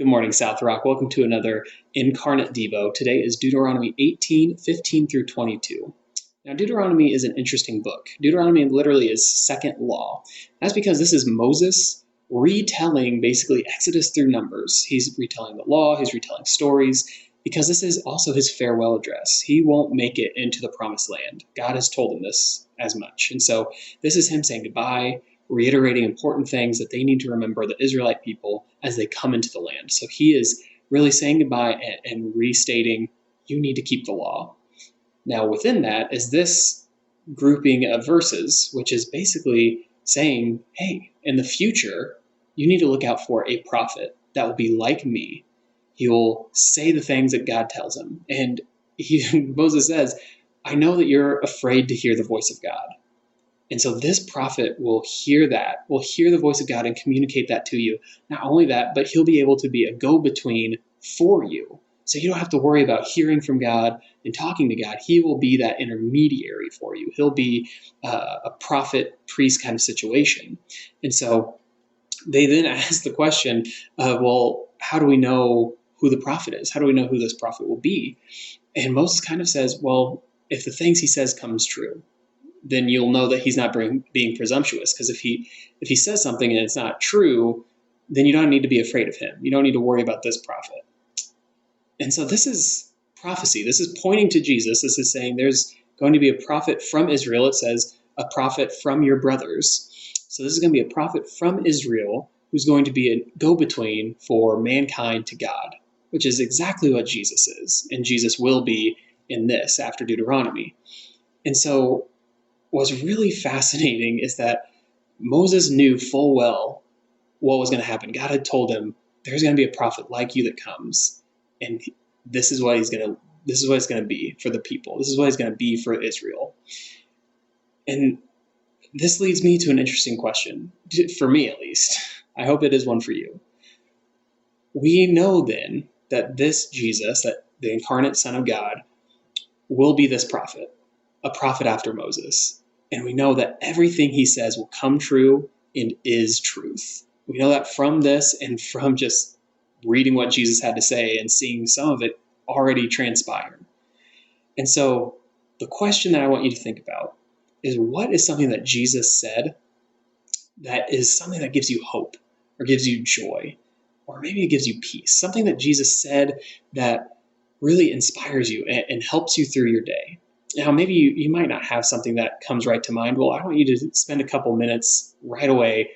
Good morning, South Rock. Welcome to another Incarnate Devo. Today is Deuteronomy 18:15 through 22. Now, Deuteronomy is an interesting book. Deuteronomy literally is second law. That's because this is Moses retelling basically Exodus through Numbers. He's retelling the law, he's retelling stories, because this is also his farewell address. He won't make it into the promised land. God has told him this as much. And so this is him saying goodbye, reiterating important things that they need to remember, the Israelite people, as they come into the land. So he is really saying goodbye and restating, you need to keep the law. Now, within that is this grouping of verses, which is basically saying, hey, in the future, you need to look out for a prophet that will be like me. He will say the things that God tells him. And Moses says, I know that you're afraid to hear the voice of God. And so this prophet will hear that, will hear the voice of God and communicate that to you. Not only that, but he'll be able to be a go-between for you. So you don't have to worry about hearing from God and talking to God. He will be that intermediary for you. He'll be a prophet-priest kind of situation. And so they then ask the question of, well, how do we know who the prophet is? How do we know who this prophet will be? And Moses kind of says, well, if the things he says comes true, then you'll know that he's not being presumptuous. Because if he says something and it's not true, then you don't need to be afraid of him. You don't need to worry about this prophet. And so this is prophecy. This is pointing to Jesus. This is saying there's going to be a prophet from Israel. It says a prophet from your brothers. So this is going to be a prophet from Israel who's going to be a go-between for mankind to God, which is exactly what Jesus is. And Jesus will be in this after Deuteronomy. And so what's really fascinating is that Moses knew full well what was going to happen. God had told him, there's going to be a prophet like you that comes, and this is what it's going to be for the people. This is what it's going to be for Israel. And this leads me to an interesting question, for me at least. I hope it is one for you. We know then that this Jesus, that the incarnate Son of God, will be this prophet, a prophet after Moses. And we know that everything he says will come true and is truth. We know that from this and from just reading what Jesus had to say and seeing some of it already transpire. And so the question that I want you to think about is, what is something that Jesus said that is something that gives you hope or gives you joy, or maybe it gives you peace? Something that Jesus said that really inspires you and helps you through your day. Now, maybe you might not have something that comes right to mind. Well, I want you to spend a couple minutes right away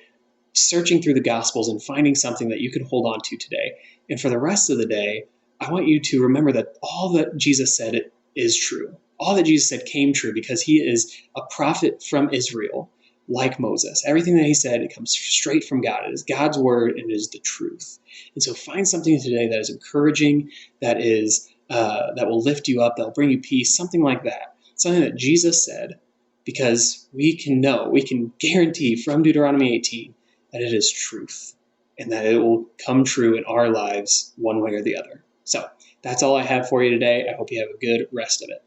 searching through the Gospels and finding something that you can hold on to today. And for the rest of the day, I want you to remember that all that Jesus said is true. All that Jesus said came true because he is a prophet from Israel, like Moses. Everything that he said, it comes straight from God. It is God's word and it is the truth. And so find something today that is encouraging, that will lift you up, that will bring you peace, something like that. Something that Jesus said, because we can guarantee from Deuteronomy 18 that it is truth and that it will come true in our lives one way or the other. So that's all I have for you today. I hope you have a good rest of it.